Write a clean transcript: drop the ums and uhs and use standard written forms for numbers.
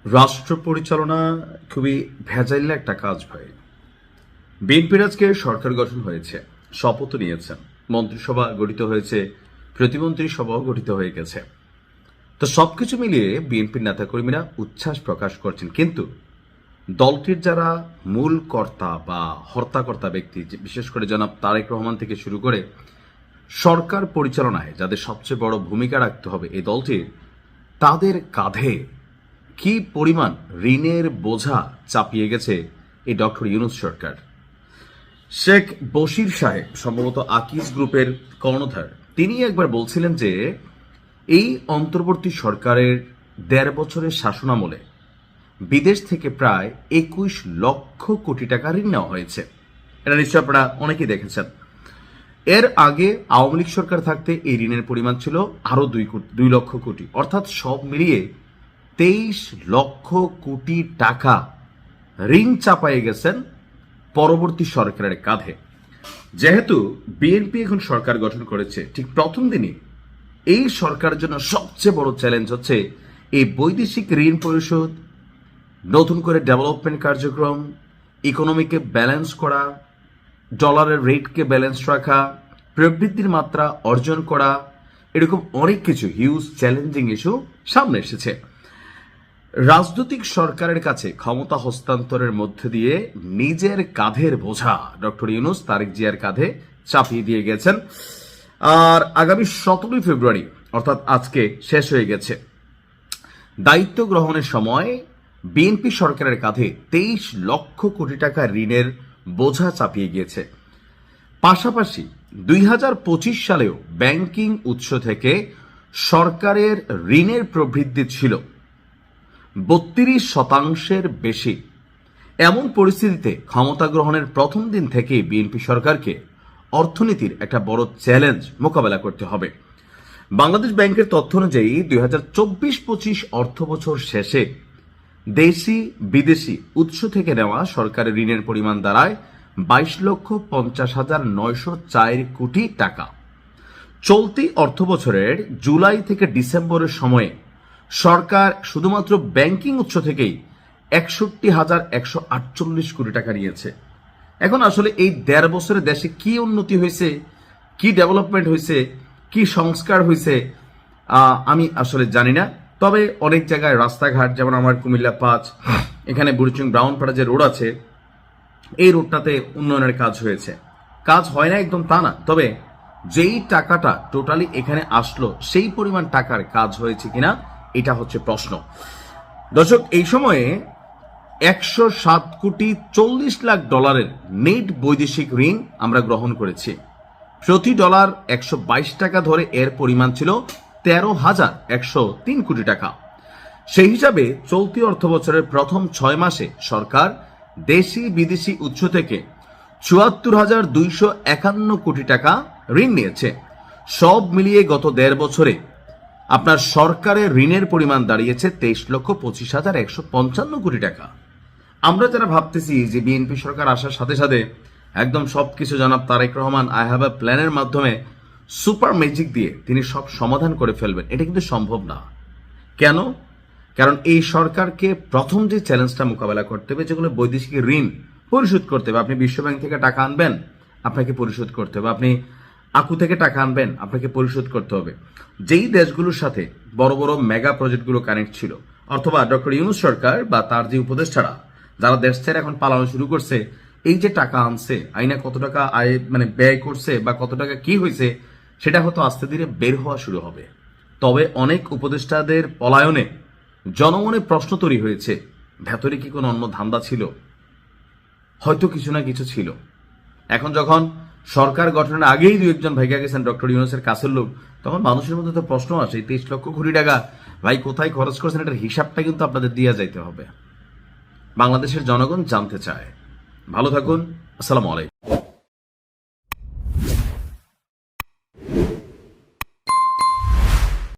রাষ্ট্র পরিচালনা খুবই ভেজাইল একটা কাজ ভাই। বিএনপির আজকে সরকার গঠন হয়েছে, শপথ নিয়েছেন, মন্ত্রিসভা গঠিত হয়েছে, প্রতিমন্ত্রী সভাও গঠিত হয়ে গেছে। তো সবকিছু মিলিয়ে বিএনপির নেতাকর্মীরা উচ্ছ্বাস প্রকাশ করছেন, কিন্তু দলটির যারা মূল কর্তা বা হর্তাকর্তা ব্যক্তি, বিশেষ করে জনাব তারেক রহমান থেকে শুরু করে সরকার পরিচালনায় যাদের সবচেয়ে বড় ভূমিকা রাখতে হবে এই দলটির, তাদের কাঁধে কি পরিমাণ ঋণের বোঝা চাপিয়ে গেছে এই ডক্টর ইউনূস সরকার। শেখ বশির সাহেব, সম্ভবত আকিজ গ্রুপের কর্ণধার, তিনি একবার বলছিলেন যে এই অন্তর্বর্তী সরকারের ১.৫ বছরের শাসনামলে বিদেশ থেকে প্রায় ২১ লক্ষ কোটি টাকা ঋণ নেওয়া হয়েছে। এটা নিশ্চয় আপনারা অনেকেই দেখেছেন। এর আগে আওয়ামী লীগ সরকার থাকতে এই ঋণের পরিমাণ ছিল আরো ২ লক্ষ কোটি, অর্থাৎ সব মিলিয়ে ২৩ লক্ষ কোটি টাকা ঋণ চাপায়ে গেছেন পরবর্তী সরকারের কাঁধে। যেহেতু বিএনপি এখন সরকার গঠন করেছে, ঠিক প্রথম দিনই এই সরকারের জন্য সবচেয়ে বড় চ্যালেঞ্জ হচ্ছে এই বৈদেশিক ঋণ পরিশোধ, নতুন করে ডেভেলপমেন্ট কার্যক্রম, ইকোনমিকে ব্যালেন্স করা, ডলারের রেটকে ব্যালেন্স রাখা, প্রবৃদ্ধির মাত্রা অর্জন করা, এরকম অনেক কিছু হিউজ চ্যালেঞ্জিং ইস্যু সামনে এসেছে। রাজনৈতিক সরকারের কাছে ক্ষমতা হস্তান্তরের মধ্যে দিয়ে নিজের কাঁধের বোঝা ডক্টর ইউনূস তারেক জিয়ার কাঁধে চাপিয়ে দিয়ে গেছেন। আর আগামী ১৭ ফেব্রুয়ারি, অর্থাৎ আজকে শেষ হয়ে গেছে, দায়িত্ব গ্রহণের সময় বিএনপি সরকারের কাঁধে ২৩ লক্ষ কোটি টাকা ঋণের বোঝা চাপিয়ে গিয়েছে। পাশাপাশি ২০২৫ সালেও ব্যাংকিং উৎস থেকে সরকারের ঋণের প্রবৃদ্ধি ছিল ৩২% বেশি। এমন পরিস্থিতিতে ক্ষমতা গ্রহণের প্রথম দিন থেকেই বিএনপি সরকারকে অর্থনীতির একটা বড় চ্যালেঞ্জ মোকাবেলা করতে হবে। বাংলাদেশ ব্যাংকের তথ্য অনুযায়ী ২০২৪-২৫ অর্থ বছর শেষে দেশি বিদেশি উৎস থেকে নেওয়া সরকারের ঋণের পরিমাণ দাঁড়ায় ২২,৫০,৯০৪ কোটি টাকা। চলতি অর্থ বছরের জুলাই থেকে ডিসেম্বরের সময়ে সরকার শুধুমাত্র ব্যাংকিং উৎস থেকেই ৬১,১৪৮ কোটি টাকা নিয়েছে। এখন আসলে এই ১.৫ বছরে দেশে কি উন্নতি হয়েছে, কি ডেভেলপমেন্ট হয়েছে, কি সংস্কার হয়েছে আমি আসলে জানি না। তবে অনেক জায়গায় রাস্তাঘাট, যেমন আমার কুমিল্লা ৫, এখানে বুড়িচুং ব্রাউনপাড়া যে রোড আছে, এই রোডটাতে উন্নয়নের কাজ হয়েছে। কাজ হয় না একদম তা না, তবে যেই টাকাটা টোটালি এখানে আসলো সেই পরিমাণ টাকার কাজ হয়েছে কিনা এটা হচ্ছে প্রশ্ন। দর্শক, এই সময়ে ১০৭,৪০,০০,০০০ নেট বৈদেশিক ঋণ আমরা গ্রহণ করেছি। প্রতি ডলার ১২২ টাকা ধরে এর পরিমাণ ছিল ১৩,১০৩ কোটি টাকা। সেই হিসাবে চলতি অর্থ বছরের প্রথম ৬ মাসে সরকার দেশি বিদেশি উৎস থেকে ৭৪,২৫১ কোটি টাকা ঋণ নিয়েছে। সব মিলিয়ে গত ১.৫ বছরে আপনার সরকারের ঋণের পরিমাণ দাঁড়িয়েছে ২৩,১৫,১৫৫ কোটি টাকা। আমরা যারা ভাবতেছি যে বিএনপি সরকার আসার সাথে সাথে একদম সবকিছু জনাব Tarique Rahman I have a প্ল্যানের মাধ্যমে সুপার ম্যাজিক দিয়ে তিনি সব সমাধান করে ফেলবেন, এটা কিন্তু সম্ভব না। কেন? কারণ এই সরকারকে প্রথম যে চ্যালেঞ্জটা মোকাবেলা করতে হবে, যেগুলো বৈদেশিক ঋণ পরিশোধ করতে হবে। আপনি বিশ্বব্যাংক থেকে টাকা আনবেন, আপনাকে পরিশোধ করতে হবে। আপনি আকু থেকে টাকা আনবেন, আপনাকে পরিশোধ করতে হবে। যেই দেশগুলোর সাথে বড় বড় মেগা প্রজেক্টগুলো কানেক্ট ছিল, অথবা ডক্টর ইউনূস সরকার বা তার যে উপদেষ্টারা যারা দেশ ছেড়ে এখন পালানো শুরু করছে, এই যে টাকা আনছে, আইনা কত টাকা ব্যয় করছে বা কত টাকা কি হয়েছে, সেটা হয়তো আস্তে ধীরে বের হওয়া শুরু হবে। তবে অনেক উপদেষ্টাদের পলায়নে জনমনে প্রশ্ন তৈরি হয়েছে, ভেতরে কি কোনো অন্য ধান্দা ছিল? হয়তো কিছু না কিছু ছিল। এখন যখন সরকার গঠনের আগেই ২-১ জন ভাইগা গেছেন ডক্টর ইউনূসের কাছের লোক, তখন মানুষের মধ্যে তো প্রশ্ন আসে, ২৩ লক্ষ কোটি টাকা ভাই কোথায় খরচ করছেন, এটার হিসাবটা কিন্তু আপনাদের দিয়ে যাইতে হবে। বাংলাদেশের জনগণ জানতে চায়। ভালো থাকুন। আসসালামু আলাইকুম।